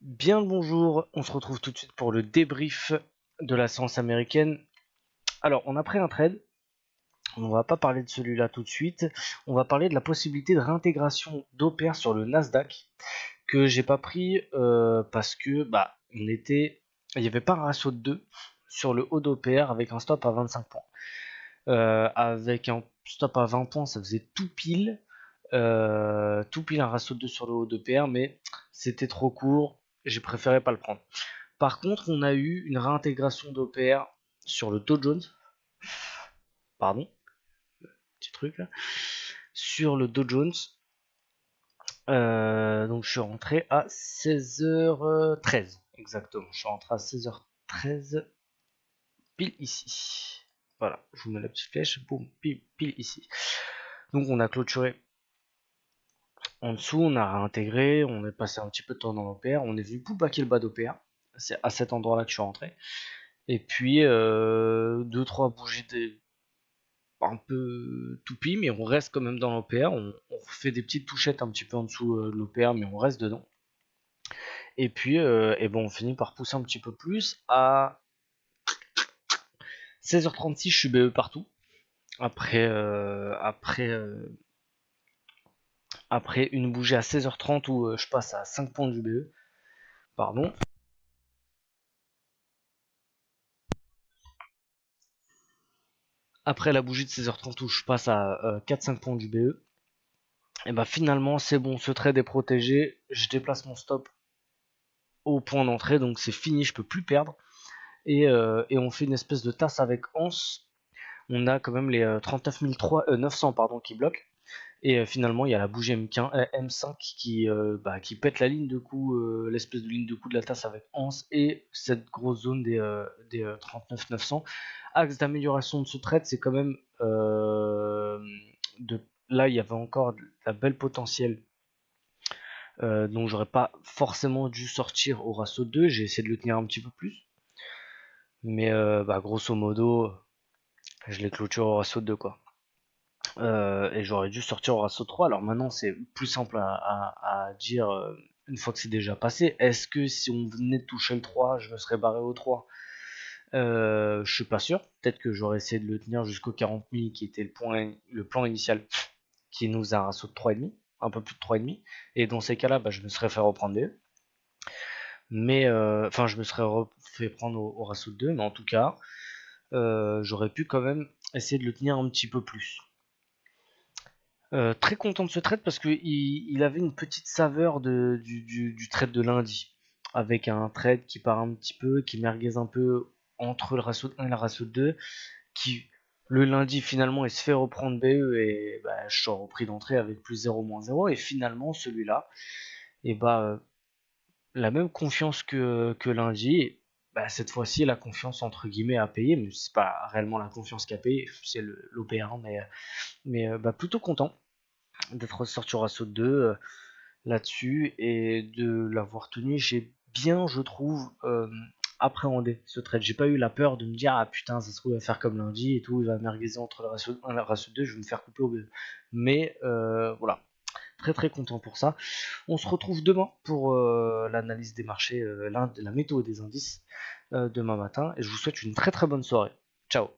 Bien le bonjour, on se retrouve tout de suite pour le débrief de la séance américaine. Alors, on a pris un trade, on va pas parler de celui-là tout de suite, on va parler de la possibilité de réintégration d'OPR sur le Nasdaq, que j'ai pas pris parce que il n'y avait pas un ratio de 2 sur le haut d'OPR avec un stop à 25 points. Avec un stop à 20 points, ça faisait tout pile un ratio de 2 sur le haut d'OPR, mais c'était trop court, j'ai préféré pas le prendre. Par contre, on a eu une réintégration d'OPR sur le Dow Jones. Pardon, petit truc là. Sur le Dow Jones. Donc je suis rentré à 16h13. Exactement. Je suis rentré à 16h13. Pile ici. Voilà, je vous mets la petite flèche. Boum, pile ici. Donc on a clôturé en dessous, on a réintégré, on est passé un petit peu de temps dans l'OPR, on est venu pullbacker le bas d'OPR. C'est à cet endroit là que je suis rentré. Et puis 2-3 bougies un peu toupie, mais on reste quand même dans l'OPR. On fait des petites touchettes un petit peu en dessous de l'OPR, mais on reste dedans. Et puis, on finit par pousser un petit peu plus. À 16h36, je suis BE partout. Après une bougie à 16h30 où je passe à 5 points du BE. Pardon. Après la bougie de 16h30 où je passe à 4-5 points du BE. Et bah finalement, c'est bon, ce trade est protégé. Je déplace mon stop au point d'entrée, donc c'est fini, je peux plus perdre. Et on fait une espèce de tasse avec Ans. On a quand même les 39 900 qui bloquent. Et finalement, il y a la bougie M5 qui pète la ligne de coup, l'espèce de ligne de coup de la tasse avec Ans et cette grosse zone des 39 900. Axe d'amélioration de ce trade, c'est quand même là, il y avait encore de la belle potentiel. Donc j'aurais pas forcément dû sortir au ratio 2, j'ai essayé de le tenir un petit peu plus. Mais grosso modo, je l'ai clôturé au ratio 2 quoi. Et j'aurais dû sortir au ratio 3. Alors maintenant c'est plus simple à dire une fois que c'est déjà passé. Est-ce que si on venait de toucher le 3, je me serais barré au 3? Je suis pas sûr. Peut-être que j'aurais essayé de le tenir jusqu'au 40 000 qui était le plan initial qui nous a un ratio de 3,5, un peu plus de 3,5. Et dans ces cas-là, je me serais fait reprendre des. Mais je me serais fait prendre au ratio de 2, mais en tout cas, j'aurais pu quand même essayer de le tenir un petit peu plus. Très content de ce trade parce que il avait une petite saveur du trade de lundi, avec un trade qui part un petit peu, qui merguez un peu entre le ratio de 1 et le ratio de 2, qui le lundi finalement il se fait reprendre BE et je sors au prix d'entrée avec plus 0 moins 0, et finalement celui-là, et la même confiance que lundi. Cette fois-ci la confiance entre guillemets a payé, mais c'est pas réellement la confiance qui a payé, c'est l'OPR, mais plutôt content d'être sorti au ratio 2 là-dessus et de l'avoir tenu. J'ai bien, je trouve, appréhendé ce trade. J'ai pas eu la peur de me dire ah putain, ça se trouve il va faire comme lundi et tout, il va merguiser entre le ratio 1 et le ratio 2, je vais me faire couper au BE. Mais voilà, très très content pour ça. On se retrouve demain pour l'analyse des marchés, la météo des indices demain matin, et je vous souhaite une très très bonne soirée. Ciao.